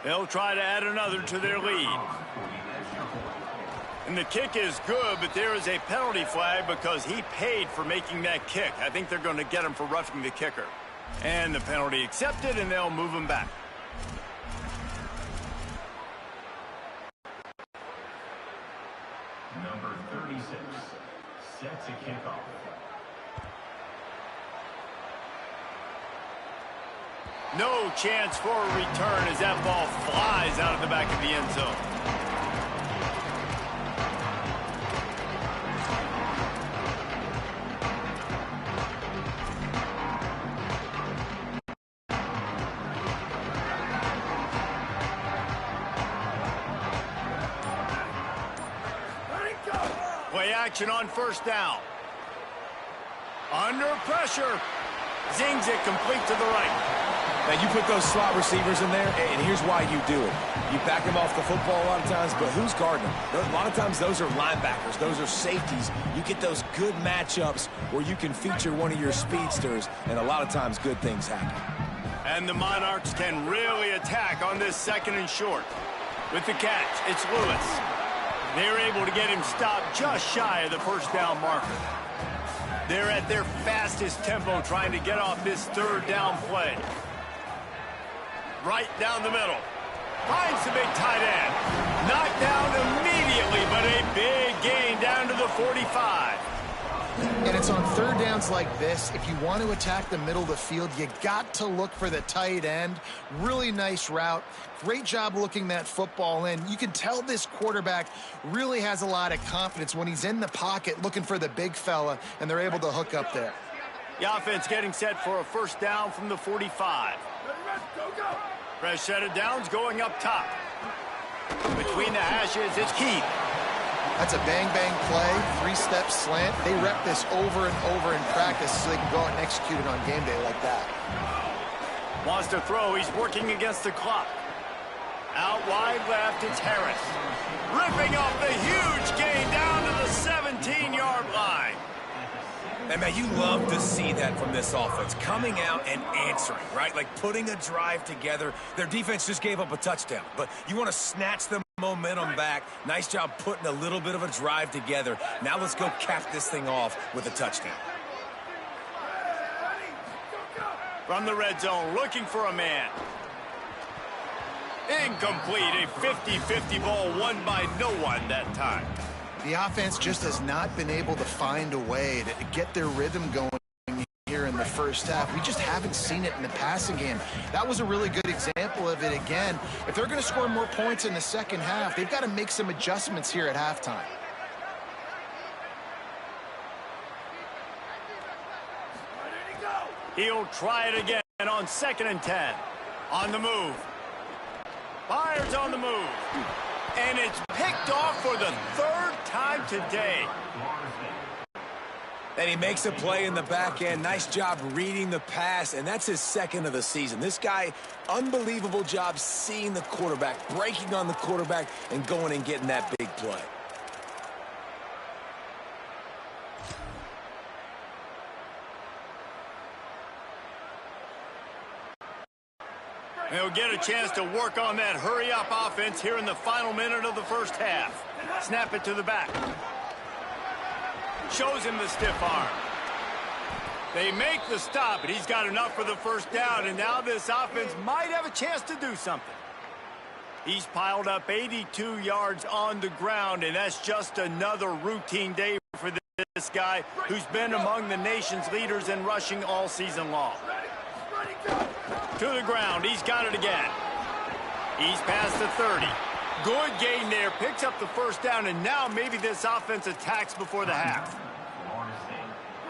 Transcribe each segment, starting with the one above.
They'll try to add another to their lead. And the kick is good, but there is a penalty flag because he paid for making that kick. I think they're going to get him for roughing the kicker. And the penalty accepted, and they'll move him back. Number 36 set to kick off. No chance for a return as that ball flies out of the back of the end zone. Play action on first down. Under pressure. Zings it complete to the right. Now, you put those slot receivers in there, and here's why you do it. You back them off the football a lot of times, but who's guarding them? A lot of times those are linebackers. Those are safeties. You get those good matchups where you can feature one of your speedsters, and a lot of times good things happen. And the Monarchs can really attack on this second and short. With the catch, it's Lewis. They're able to get him stopped just shy of the first down marker. They're at their fastest tempo trying to get off this third down play. Right down the middle. Finds the big tight end. Knocked down immediately, but a big gain down to the 45. And it's on third downs like this. If you want to attack the middle of the field, you got to look for the tight end. Really nice route. Great job looking that football in. You can tell this quarterback really has a lot of confidence when he's in the pocket looking for the big fella, and they're able to hook up there. The offense getting set for a first down from the 45. Fresh set of downs going up top. Between the hashes, it's Keith. That's a bang-bang play, three-step slant. They rep this over and over in practice so they can go out and execute it on game day like that. Wants to throw. He's working against the clock. Out wide left, it's Harris. Ripping off the huge gain down to the 17-yard line. And, man, you love to see that from this offense. Coming out and answering, right? Like putting a drive together. Their defense just gave up a touchdown. But you want to snatch the momentum back. Nice job putting a little bit of a drive together. Now let's go cap this thing off with a touchdown. From the red zone, looking for a man. Incomplete. A 50-50 ball won by no one that time. The offense just has not been able to find a way to get their rhythm going here in the first half. We just haven't seen it in the passing game. That was a really good example of it again. If they're going to score more points in the second half, they've got to make some adjustments here at halftime. He'll try it again on 2nd and 10. On the move. Fires on the move. And it's picked off for the third time today. And he makes a play in the back end. Nice job reading the pass, and that's his second of the season. This guy, unbelievable job seeing the quarterback, breaking on the quarterback, and going and getting that big play. They'll get a chance to work on that hurry-up offense here in the final minute of the first half. Snap it to the back. Shows him the stiff arm. They make the stop, and he's got enough for the first down, and now this offense might have a chance to do something. He's piled up 82 yards on the ground, and that's just another routine day for this guy who's been among the nation's leaders in rushing all season long. To the ground, he's got it again. He's past the 30. Good gain there, picks up the first down, and now maybe this offense attacks before the half.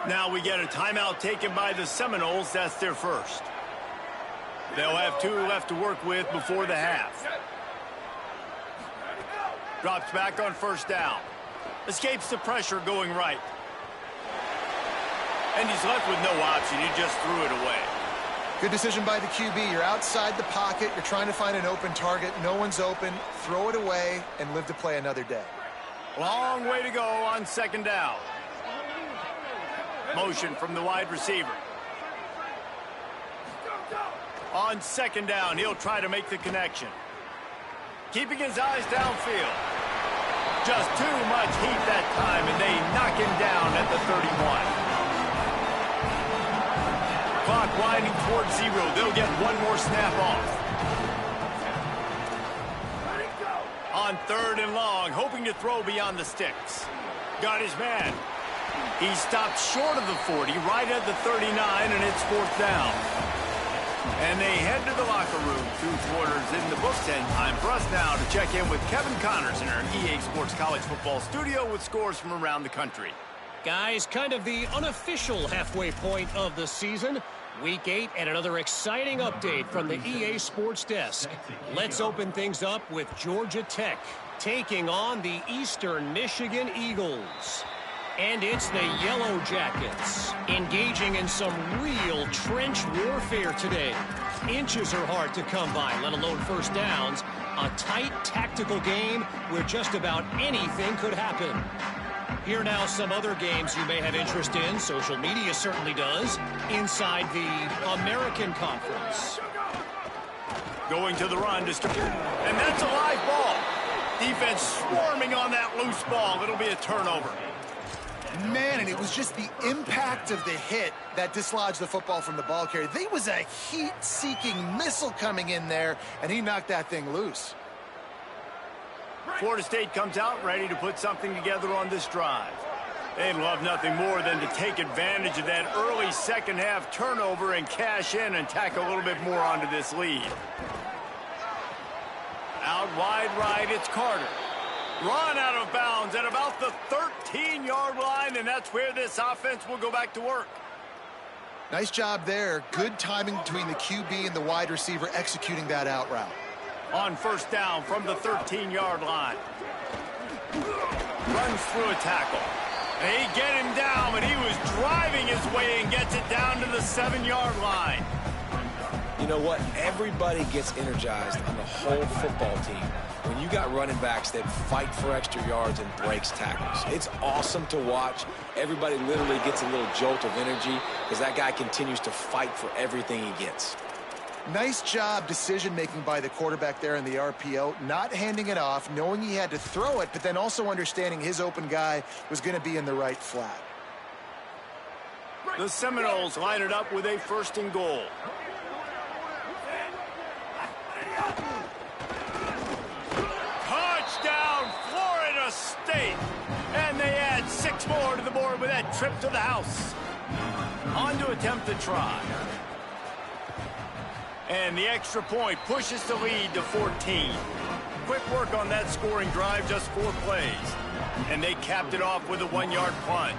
Now we get a timeout taken by the Seminoles. That's their first. They'll have 2 left to work with before the half. Drops back on first down. Escapes the pressure going right. And he's left with no option. He just threw it away. Good decision by the QB. You're outside the pocket. You're trying to find an open target. No one's open. Throw it away and live to play another day. Long way to go on 2nd down. Motion from the wide receiver. On 2nd down, he'll try to make the connection. keeping his eyes downfield. Just too much heat that time, and they knock him down at the 31. Clock winding towards 0. They'll get one more snap off. On 3rd and long, hoping to throw beyond the sticks. Got his man. He stopped short of the 40, right at the 39, and it's 4th down. And they head to the locker room. 2 quarters in the books, and time for us now to check in with Kevin Connors in our EA Sports College Football studio with scores from around the country. Guys, kind of the unofficial halfway point of the season. Week 8 and another exciting update from the EA Sports Desk. Let's open things up with Georgia Tech taking on the Eastern Michigan Eagles. And it's the Yellow Jackets engaging in some real trench warfare today. Inches are hard to come by, let alone first downs. A tight tactical game where just about anything could happen. Here now some other games you may have interest in. Social media certainly does. Inside the American Conference. Going to the run. And that's a live ball. Defense swarming on that loose ball. It'll be a turnover. Man, and it was just the impact of the hit that dislodged the football from the ball carrier. There was a heat-seeking missile coming in there, and he knocked that thing loose. Florida State comes out ready to put something together on this drive. They'd love nothing more than to take advantage of that early second-half turnover and cash in and tack a little bit more onto this lead. Out wide right, it's Carter. Run out of bounds at about the 13-yard line, and that's where this offense will go back to work. Nice job there. Good timing between the QB and the wide receiver executing that out route. On first down from the 13-yard line. Runs through a tackle. They get him down, but he was driving his way and gets it down to the 7-yard line. You know what? Everybody gets energized on the whole football team when you got running backs that fight for extra yards and breaks tackles. It's awesome to watch. Everybody literally gets a little jolt of energy because that guy continues to fight for everything he gets. Nice job decision-making by the quarterback there in the RPO, not handing it off, knowing he had to throw it, but then also understanding his open guy was going to be in the right flat. The Seminoles line it up with a 1st and goal. Touchdown, Florida State! And they add 6 more to the board with that trip to the house. On to attempt the try. And the extra point pushes the lead to 14. Quick work on that scoring drive, just 4 plays. And they capped it off with a 1-yard plunge.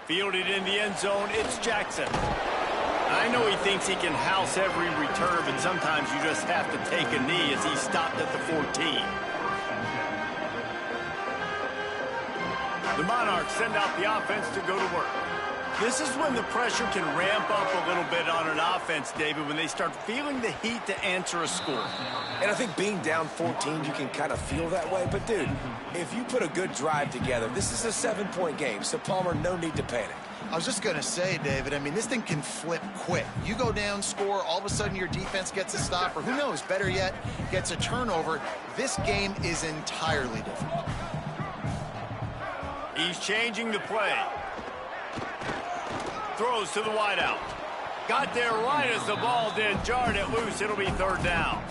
Fielded in the end zone, it's Jackson. I know he thinks he can house every return, but sometimes you just have to take a knee as he stopped at the 14. The Monarchs send out the offense to go to work. This is when the pressure can ramp up a little bit on an offense, David, when they start feeling the heat to answer a score. And I think being down 14, you can kind of feel that way. But, dude, if you put a good drive together, this is a 7-point game. So, Palmer, no need to panic. I was just going to say, David, I mean, this thing can flip quick. You go down, score, all of a sudden your defense gets a stop, or who knows, better yet, gets a turnover. This game is entirely different. He's changing the play. Throws to the wideout. Got there right as the ball did. Jarred it loose. It'll be 3rd down.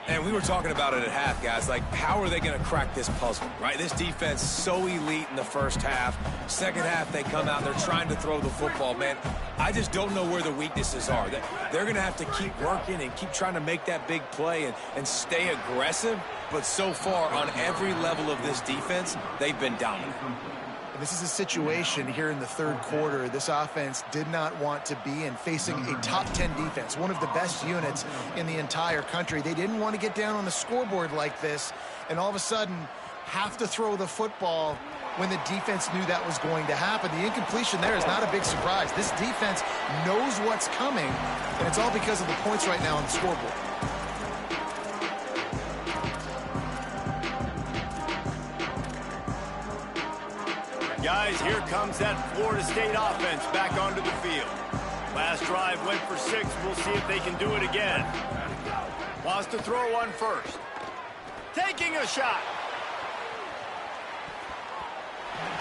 And we were talking about it at half, guys. Like, how are they going to crack this puzzle, right? This defense so elite in the first half. Second half, they come out. They're trying to throw the football, man. I just don't know where the weaknesses are. They're going to have to keep working and keep trying to make that big play and stay aggressive. But so far, on every level of this defense, they've been dominant. This is a situation here in the 3rd quarter this offense did not want to be in, facing a top 10 defense, one of the best units in the entire country. They didn't want to get down on the scoreboard like this and all of a sudden have to throw the football when the defense knew that was going to happen. The incompletion there is not a big surprise. This defense knows what's coming, and it's all because of the points right now on the scoreboard. Guys, here comes that Florida State offense back onto the field. Last drive went for 6. We'll see if they can do it again. Wants to throw one first. Taking a shot.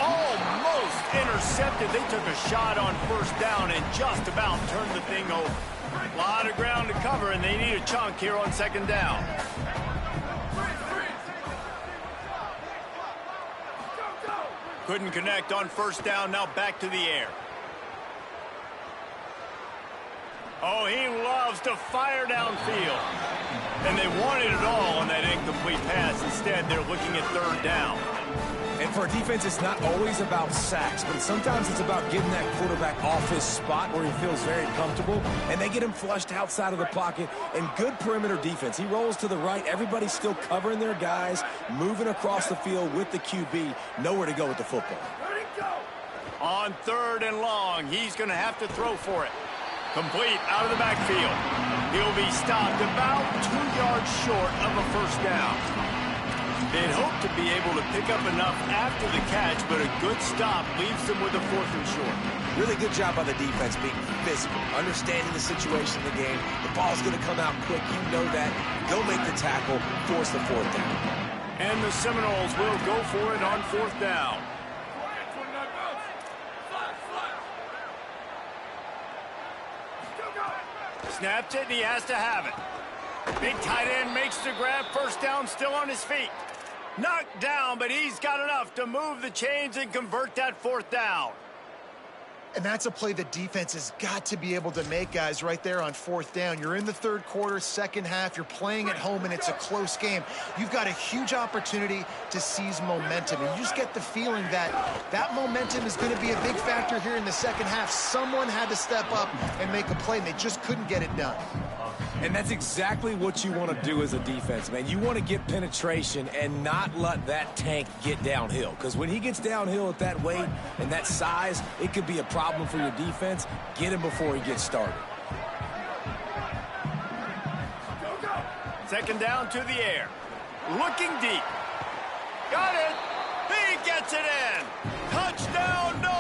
Almost intercepted. They took a shot on first down and just about turned the thing over. A lot of ground to cover, and they need a chunk here on second down. Couldn't connect on first down. Now back to the air. Oh, he loves to fire downfield. And they wanted it all on that incomplete pass. Instead, they're looking at third down. And for a defense, it's not always about sacks, but sometimes it's about getting that quarterback off his spot where he feels very comfortable, and they get him flushed outside of the pocket. And good perimeter defense. He rolls to the right. Everybody's still covering their guys, moving across the field with the QB. Nowhere to go with the football. On third and long, he's going to have to throw for it. Complete out of the backfield. He'll be stopped about 2 yards short of a first down. They'd hope to be able to pick up enough after the catch, but a good stop leaves them with a 4th and short. Really good job by the defense being physical, understanding the situation in the game. The ball's going to come out quick. You know that. Go make the tackle, force the 4th down. And the Seminoles will go for it on 4th down. Snaps it, and he has to have it. Big tight end makes the grab. First down, still on his feet. Knocked down, but he's got enough to move the chains and convert that 4th down. And that's a play the defense has got to be able to make, guys, right there on 4th down. You're in the 3rd quarter, second half. You're playing at home, and it's a close game. You've got a huge opportunity to seize momentum. And you just get the feeling that that momentum is going to be a big factor here in the second half. Someone had to step up and make a play, and they just couldn't get it done. And that's exactly what you want to do as a defense, man. You want to get penetration and not let that tank get downhill. Because when he gets downhill at that weight and that size, it could be a problem for your defense. Get him before he gets started. Second down to the air. Looking deep. Got it. He gets it in. Touchdown, no.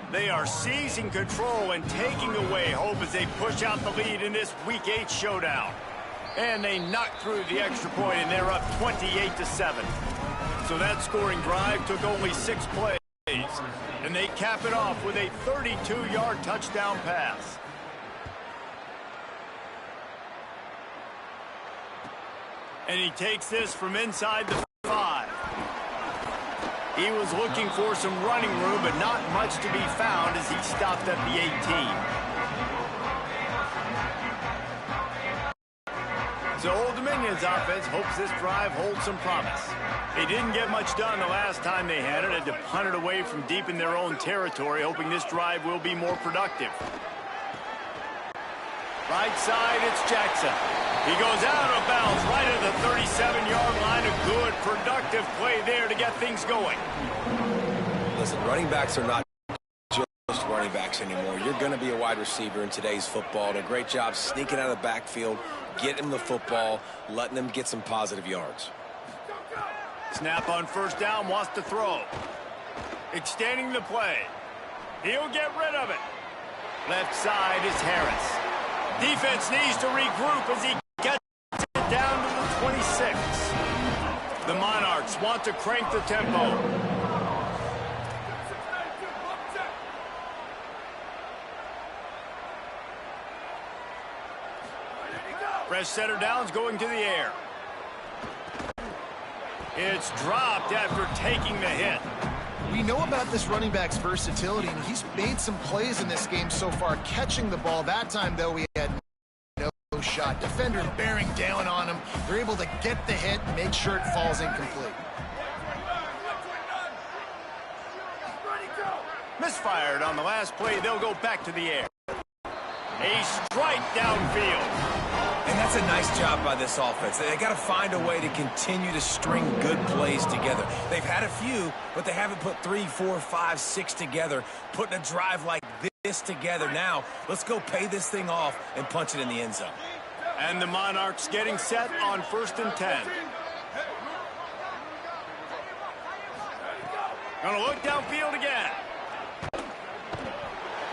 They are seizing control and taking away hope as they push out the lead in this Week 8 showdown. And they knock through the extra point, and they're up 28-7. So that scoring drive took only 6 plays. And they cap it off with a 32-yard touchdown pass. And he takes this from inside the 5. He was looking for some running room, but not much to be found as he stopped at the 18. So Old Dominion's offense hopes this drive holds some promise. They didn't get much done the last time they had it. Had to punt it away from deep in their own territory, hoping this drive will be more productive. Right side, it's Jackson. He goes out of bounds right at the 37-yard line. A good, productive play there to get things going. Listen, running backs are not just running backs anymore. You're going to be a wide receiver in today's football. And a great job sneaking out of the backfield, getting the football, letting them get some positive yards. Snap on first down, wants to throw. Extending the play. He'll get rid of it. Left side is Harris. Defense needs to regroup as he gets it down to the 26. The Monarchs want to crank the tempo. Fresh setter downs going to the air. It's dropped after taking the hit. We know about this running back's versatility, and he's made some plays in this game so far, catching the ball. That time, though, we had no shot. Defender bearing down on him. They're able to get the hit and make sure it falls incomplete. Misfired on the last play. They'll go back to the air. A strike downfield. And that's a nice job by this offense. They got to find a way to continue to string good plays together. They've had a few, but they haven't put 3, 4, 5, 6 together, putting a drive like this together. Now, let's go pay this thing off and punch it in the end zone. And the Monarchs getting set on 1st and 10. Gonna look downfield again.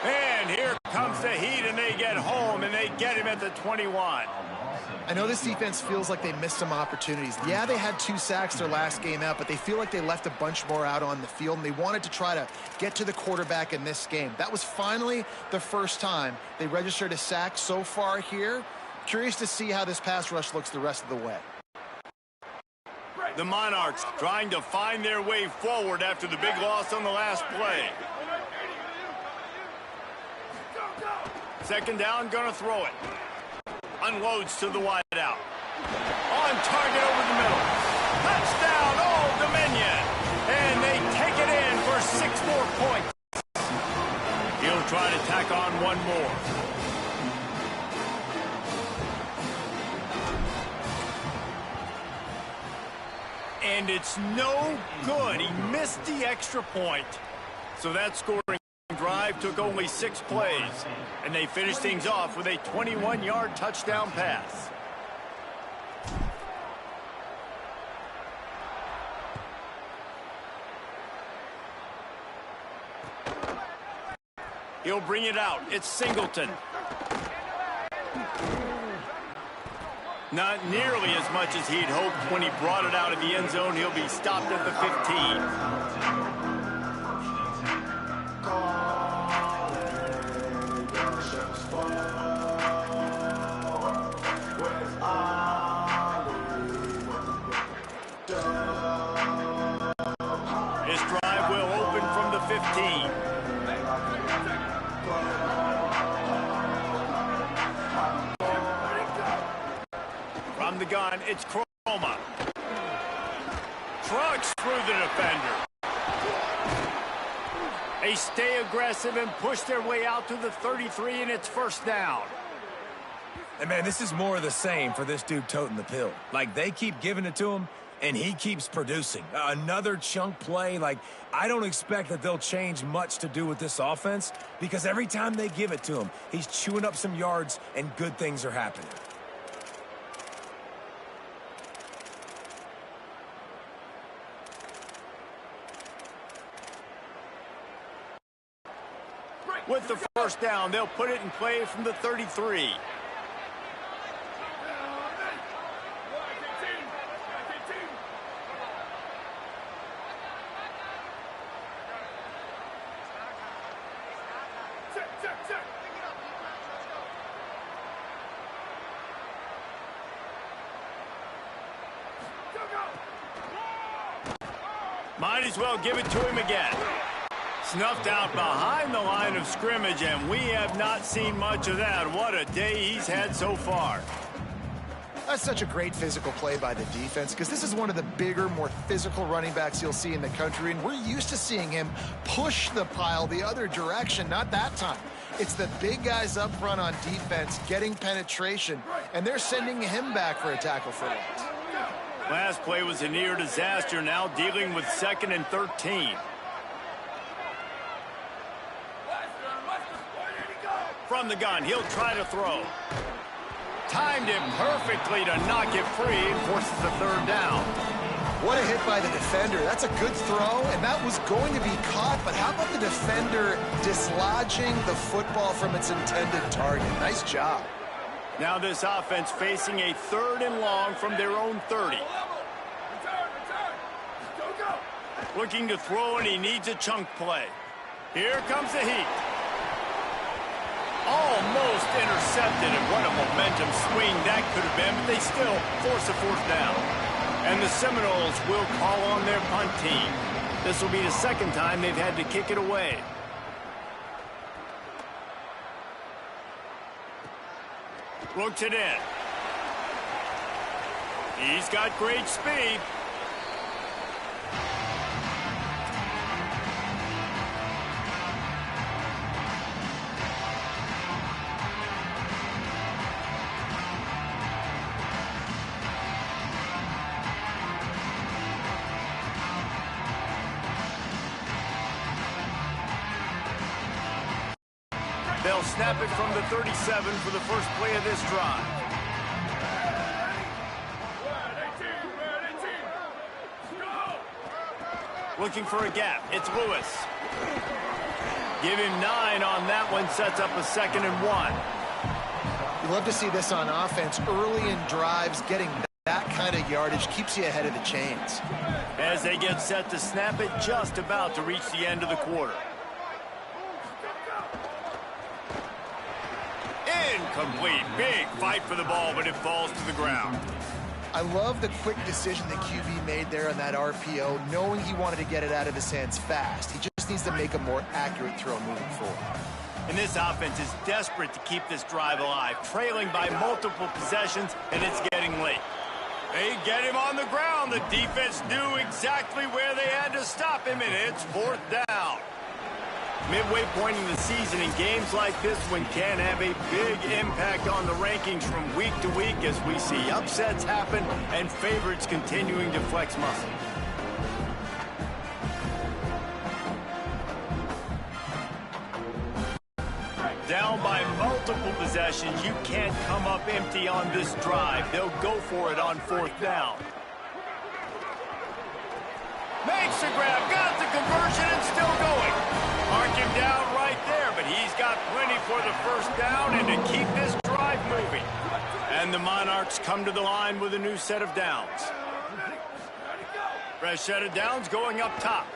And here comes the heat, and they get home, and they get him at the 21. I know this defense feels like they missed some opportunities. Yeah, they had 2 sacks their last game out, but they feel like they left a bunch more out on the field, and they wanted to try to get to the quarterback in this game. That was finally the first time they registered a sack so far here. Curious to see how this pass rush looks the rest of the way. The Monarchs trying to find their way forward after the big loss on the last play. Second down, gonna throw it. Unloads to the wide out. On target over the middle. Touchdown, Old Dominion. And they take it in for 6 more points. He'll try to tack on one more. And it's no good. He missed the extra point. So that scoring drive took only 6 plays, and they finished things off with a 21-yard touchdown pass. He'll bring it out. It's Singleton. Not nearly as much as he'd hoped when he brought it out of the end zone. He'll be stopped at the 15. His drive will open from the 15. From the gun, it's Chroma. Trucks through the defender. They stay aggressive and push their way out to the 33, and it's first down. And, man, this is more of the same for this dude toting the pill. Like, they keep giving it to him, and he keeps producing. Another chunk play. Like, I don't expect that they'll change much to do with this offense because every time they give it to him, he's chewing up some yards, and good things are happening. With the first down, they'll put it in play from the 33. Might as well give it to him again. Snuffed out behind the line of scrimmage, and we have not seen much of that. What a day he's had so far. That's such a great physical play by the defense because this is one of the bigger, more physical running backs you'll see in the country, and we're used to seeing him push the pile the other direction. Not that time. It's the big guys up front on defense getting penetration, and they're sending him back for a tackle for loss. Last play was a near disaster, now dealing with 2nd and 13. From the gun, he'll try to throw. Timed it perfectly to knock it free and forces the 3rd down. What a hit by the defender. That's a good throw, and that was going to be caught, but how about the defender dislodging the football from its intended target? Nice job. Now this offense facing a 3rd and long from their own 30. Looking to throw, and he needs a chunk play. Here comes the heat. Almost intercepted, and what a momentum swing that could have been, but they still force a 4th down. And the Seminoles will call on their punt team. This will be the 2nd time they've had to kick it away. Looks it in. He's got great speed. They'll snap it from the 37 for the first play of this drive. Looking for a gap. It's Lewis. Give him 9 on that one. Sets up a 2nd and 1. You love to see this on offense. Early in drives, getting that kind of yardage keeps you ahead of the chains. As they get set to snap it, just about to reach the end of the quarter. Incomplete. Big fight for the ball, but it falls to the ground. I love the quick decision that QB made there on that RPO, knowing he wanted to get it out of his hands fast. He just needs to make a more accurate throw moving forward. And this offense is desperate to keep this drive alive, trailing by multiple possessions, and it's getting late. They get him on the ground. The defense knew exactly where they had to stop him, and it's 4th down. Midway point in the season, in games like this one can have a big impact on the rankings from week to week as we see upsets happen and favorites continuing to flex muscle. Down by multiple possessions, you can't come up empty on this drive. They'll go for it on 4th down. Makes the grab, got the conversion, and still going. Mark him down right there, but he's got plenty for the 1st down and to keep this drive moving. And the Monarchs come to the line with a new set of downs. Fresh set of downs going up top.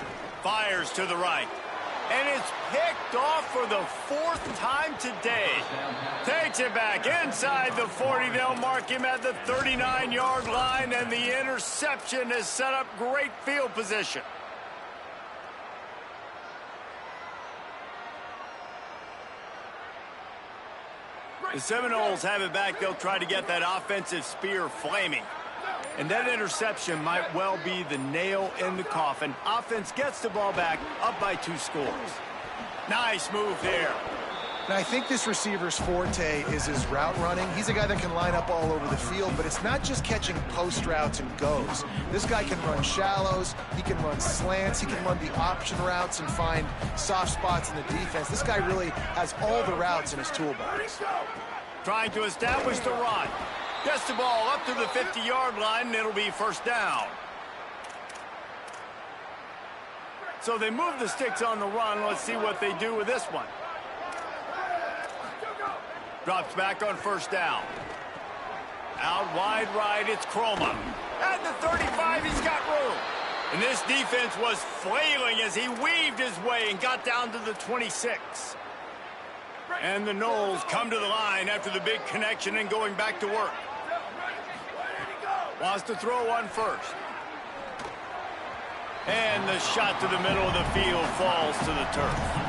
Fires to the right. And it's picked off for the 4th time today. Takes it back inside the 40. They'll mark him at the 39-yard line, and the interception has set up great field position. The Seminoles have it back. They'll try to get that offensive spear flaming. And that interception might well be the nail in the coffin. Offense gets the ball back, up by 2 scores. Nice move there. And I think this receiver's forte is his route running. He's a guy that can line up all over the field, but it's not just catching post routes and goes. This guy can run shallows, he can run slants, he can run the option routes and find soft spots in the defense. This guy really has all the routes in his toolbox. Trying to establish the run. Gets the ball up to the 50-yard line, and it'll be 1st down. So they move the sticks on the run. Let's see what they do with this one. Drops back on 1st down. Out wide right, it's Chroma. At the 35, he's got room. And this defense was flailing as he weaved his way and got down to the 26. And the Noles come to the line after the big connection and going back to work. Wants to throw on 1st. And the shot to the middle of the field falls to the turf.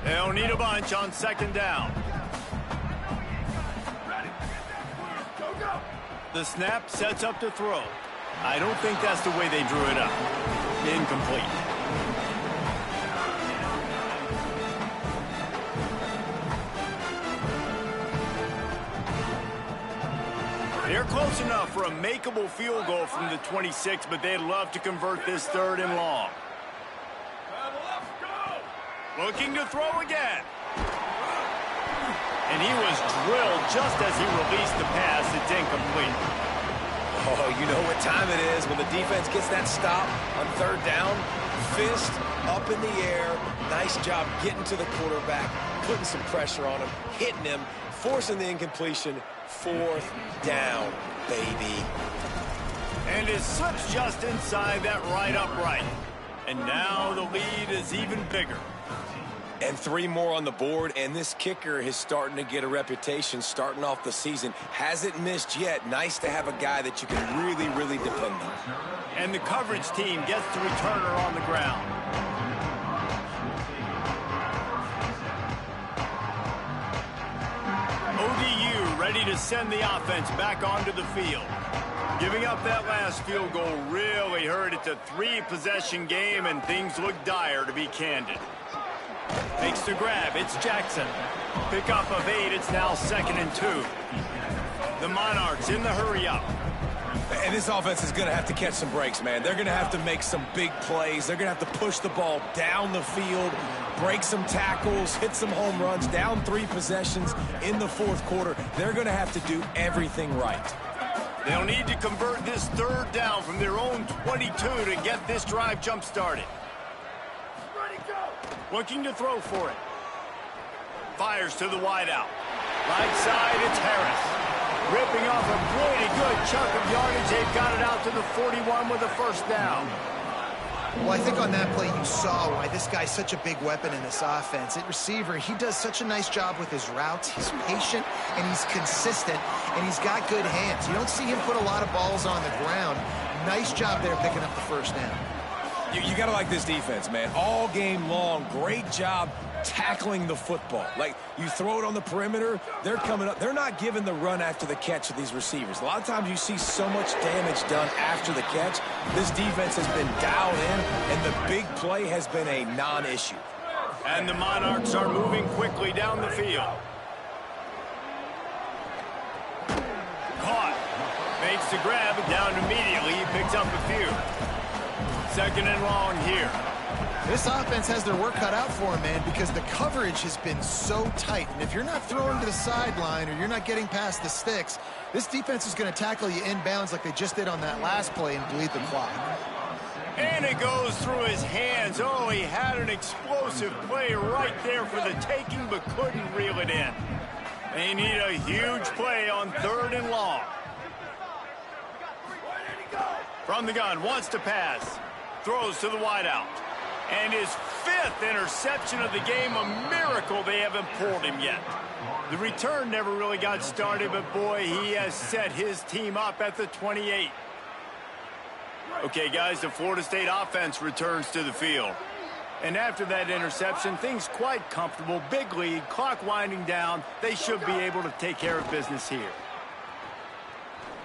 They'll need a bunch on 2nd down. The snap sets up to throw. I don't think that's the way they drew it up. Incomplete. They're close enough for a makeable field goal from the 26, but they'd love to convert this 3rd and long. Looking to throw again. And he was drilled just as he released the pass. It's incomplete. Oh, you know what time it is when the defense gets that stop on 3rd down. Fist up in the air. Nice job getting to the quarterback, putting some pressure on him, hitting him, forcing the incompletion. 4th down, baby. And it slips just inside that right upright. And now the lead is even bigger. And 3 more on the board, and this kicker is starting to get a reputation starting off the season. Hasn't missed yet. Nice to have a guy that you can really, really depend on. And the coverage team gets the returner on the ground. ODU ready to send the offense back onto the field. Giving up that last field goal really hurt. It's a 3-possession game, and things look dire, to be candid. Makes the grab. It's Jackson. Pickup of 8. It's now 2nd and 2. The Monarchs in the hurry up. And this offense is going to have to catch some breaks, man. They're going to have to make some big plays. They're going to have to push the ball down the field, break some tackles, hit some home runs, down 3 possessions in the fourth quarter. They're going to have to do everything right. They'll need to convert this 3rd down from their own 22 to get this drive jump-started. Looking to throw for it. Fires to the wideout. Right side, it's Harris. Ripping off a pretty good chunk of yardage. They've got it out to the 41 with a 1st down. Well, I think on that play you saw why this guy's such a big weapon in this offense. At receiver, he does such a nice job with his routes. He's patient, and he's consistent, and he's got good hands. You don't see him put a lot of balls on the ground. Nice job there picking up the 1st down. You got to like this defense, man. All game long, great job tackling the football. Like, you throw it on the perimeter, they're coming up. They're not giving the run after the catch to these receivers. A lot of times you see so much damage done after the catch. This defense has been dialed in, and the big play has been a non-issue. And the Monarchs are moving quickly down the field. Caught. Makes the grab, and down immediately. He picks up a few. 2nd and long here. This offense has their work cut out for them, man, because the coverage has been so tight. And if you're not throwing to the sideline or you're not getting past the sticks, this defense is going to tackle you inbounds like they just did on that last play and bleed the clock. And it goes through his hands. Oh, he had an explosive play right there for the taking, but couldn't reel it in. They need a huge play on 3rd and long. From the gun, wants to pass. Throws to the wideout. And his 5th interception of the game, a miracle they haven't pulled him yet. The return never really got started, but boy, he has set his team up at the 28. Okay, guys, the Florida State offense returns to the field. And after that interception, things quite comfortable. Big lead, clock winding down. They should be able to take care of business here.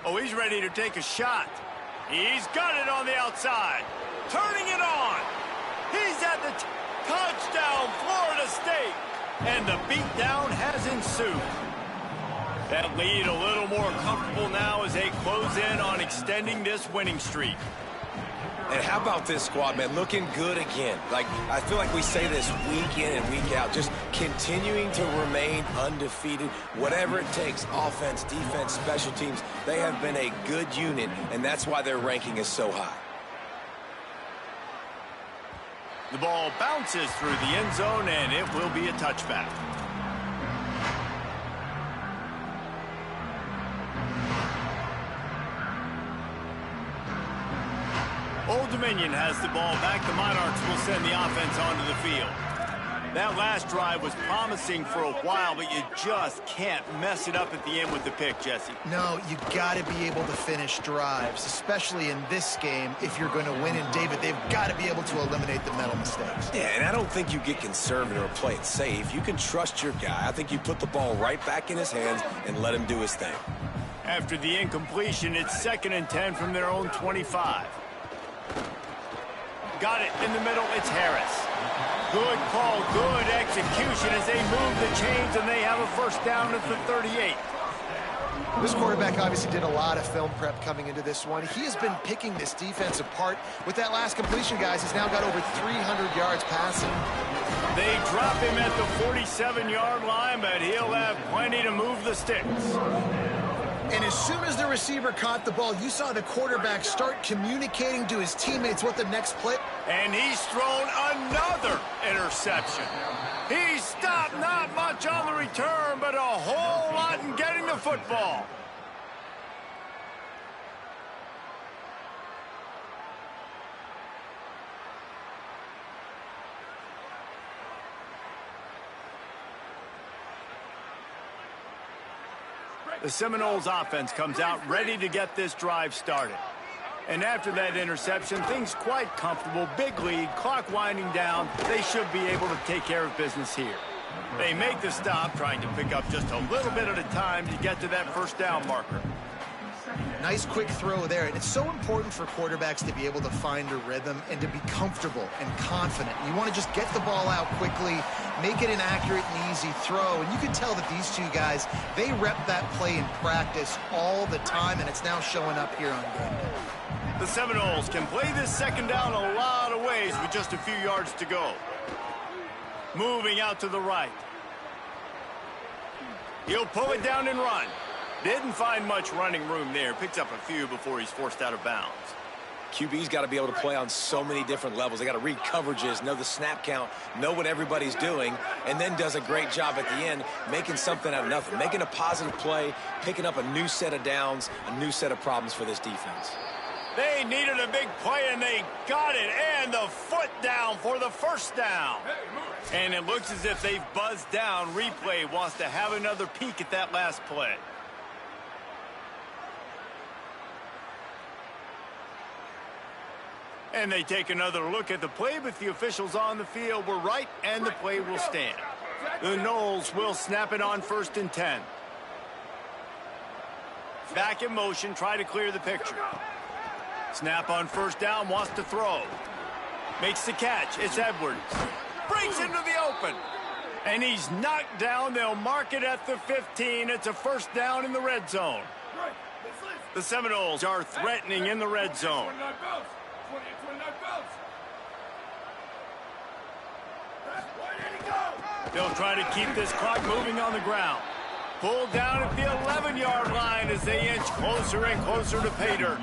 Oh, he's ready to take a shot. He's got it on the outside. Turning it on. He's at the touchdown, Florida State. And the beatdown has ensued. That lead a little more comfortable now as they close in on extending this winning streak. And how about this squad, man? Looking good again. Like, I feel like we say this week in and week out, just continuing to remain undefeated. Whatever it takes, offense, defense, special teams, they have been a good unit, and that's why their ranking is so high. The ball bounces through the end zone, and it will be a touchback. Old Dominion has the ball back. The Monarchs will send the offense onto the field. That last drive was promising for a while, but you just can't mess it up at the end with the pick, Jesse. No, you got to be able to finish drives, especially in this game. If you're going to win, and David, they've got to be able to eliminate the mental mistakes. Yeah, and I don't think you get conservative or play it safe. You can trust your guy. I think you put the ball right back in his hands and let him do his thing. After the incompletion, it's 2nd and 10 from their own 25. Got it in the middle. It's Harris. Good call, good execution as they move the chains, and they have a 1st down at the 38. This quarterback obviously did a lot of film prep coming into this one. He has been picking this defense apart. With that last completion, guys, he's now got over 300 yards passing. They drop him at the 47-yard line, but he'll have plenty to move the sticks. And as soon as the receiver caught the ball, you saw the quarterback start communicating to his teammates what the next play. And he's thrown another interception. He stopped not much on the return, but a whole lot in getting the football. The Seminoles offense comes out ready to get this drive started. And after that interception, things quite comfortable. Big lead, clock winding down. They should be able to take care of business here. They make the stop, trying to pick up just a little bit at a time to get to that 1st down marker. Nice quick throw there, and it's so important for quarterbacks to be able to find a rhythm and to be comfortable and confident. You want to just get the ball out quickly, make it an accurate and easy throw. And you can tell that these two guys, they rep that play in practice all the time, and it's now showing up here on game day. The Seminoles can play this second down a lot of ways with just a few yards to go. Moving out to the right. He'll pull it down and run. Didn't find much running room there. Picks up a few before he's forced out of bounds. QB's got to be able to play on so many different levels. They got to read coverages, know the snap count, know what everybody's doing, and then does a great job at the end making something out of nothing, making a positive play, picking up a new set of downs, a new set of problems for this defense. They needed a big play, and they got it, and the foot down for the first down. And it looks as if they've buzzed down. Replay wants to have another peek at that last play. And they take another look at the play, but the officials on the field were right, and the play will stand. The Noles will snap it on 1st and 10. Back in motion, try to clear the picture. Snap on 1st down, wants to throw. Makes the catch. It's Edwards. Breaks into the open. And he's knocked down. They'll mark it at the 15. It's a 1st down in the red zone. The Seminoles are threatening in the red zone. They'll try to keep this clock moving on the ground. Pulled down at the 11-yard line as they inch closer and closer to pay dirt.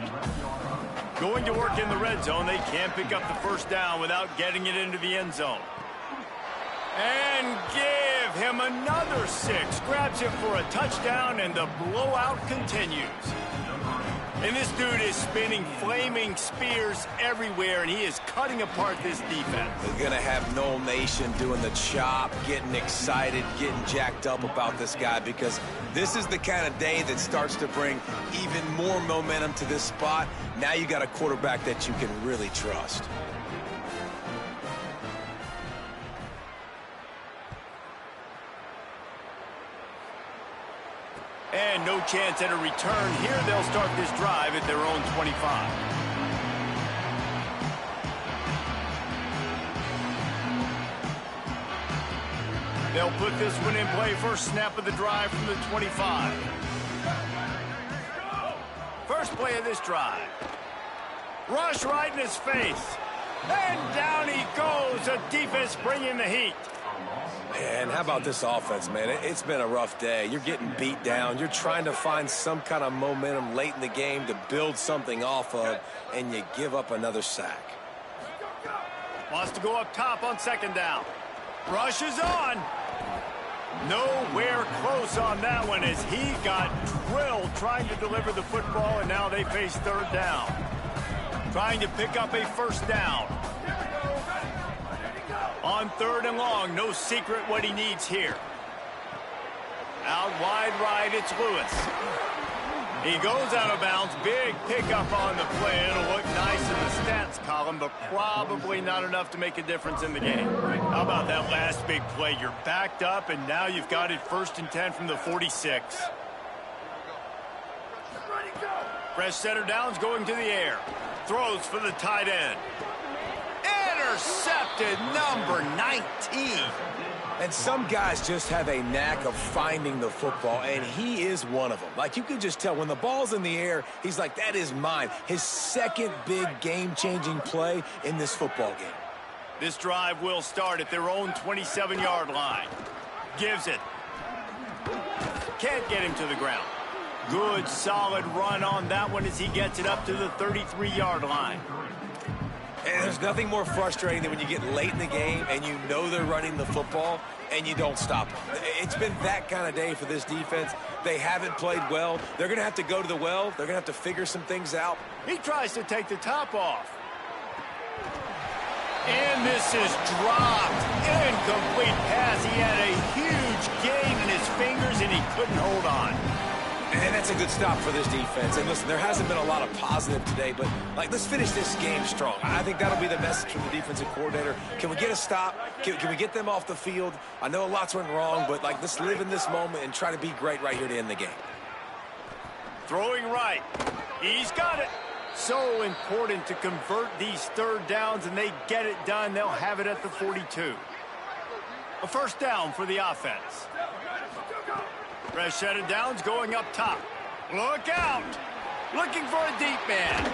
Going to work in the red zone. They can't pick up the 1st down without getting it into the end zone. And give him another 6. Grabs it for a touchdown, and the blowout continues. And this dude is spinning flaming spears everywhere, and he is cutting apart this defense. They're going to have Nole Nation doing the chop, getting excited, getting jacked up about this guy, because this is the kind of day that starts to bring even more momentum to this spot. Now you got a quarterback that you can really trust. And no chance at a return here. They'll start this drive at their own 25. They'll put this one in play. First snap of the drive from the 25. First play of this drive. Rush right in his face. And down he goes. The defense bringing the heat. And how about this offense, man? It's been a rough day. You're getting beat down. You're trying to find some kind of momentum late in the game to build something off of, and you give up another sack. Wants to go up top on 2nd down. Rush is on. Nowhere close on that one as he got drilled trying to deliver the football, and now they face 3rd down. Trying to pick up a 1st down. On 3rd and long, no secret what he needs here. Out wide right, it's Lewis. He goes out of bounds. Big pickup on the play. It'll look nice in the stats column, but probably not enough to make a difference in the game. How about that last big play? You're backed up, and now you've got it 1st and 10 from the 46. Fresh center downs going to the air. Throws for the tight end. Intercepted, number 19. And some guys just have a knack of finding the football, and he is one of them. Like, you can just tell when the ball's in the air, he's like, that is mine. His second big game-changing play in this football game. This drive will start at their own 27-yard line. Gives it. Can't get him to the ground. Good, solid run on that one as he gets it up to the 33-yard line. And there's nothing more frustrating than when you get late in the game and you know they're running the football and you don't stop them. It's been that kind of day for this defense. They haven't played well. They're going to have to go to the well. They're going to have to figure some things out. He tries to take the top off. And this is dropped. Incomplete pass. He had a huge gain in his fingers and he couldn't hold on. And that's a good stop for this defense. And listen, there hasn't been a lot of positive today, but, like, let's finish this game strong. I think that'll be the message from the defensive coordinator. Can we get a stop? Can we get them off the field? I know lots went wrong, but, like, let's live in this moment and try to be great right here to end the game. Throwing right. He's got it. So important to convert these 3rd downs, and they get it done. They'll have it at the 42. A first down for the offense. Rashad Downs going up top. Look out. Looking for a deep man.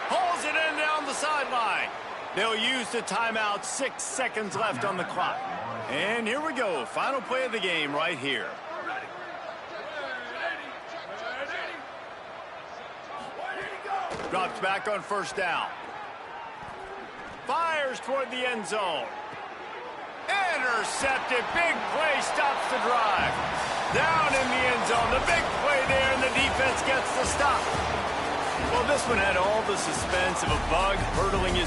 Pulls it in down the sideline. They'll use the timeout. 6 seconds left on the clock. And here we go. Final play of the game right here. Drops back on first down. Fires toward the end zone. Intercepted. Big play stops the drive. Down in the end zone. The big play there, and the defense gets the stop. Well, this one had all the suspense of a bug hurdling his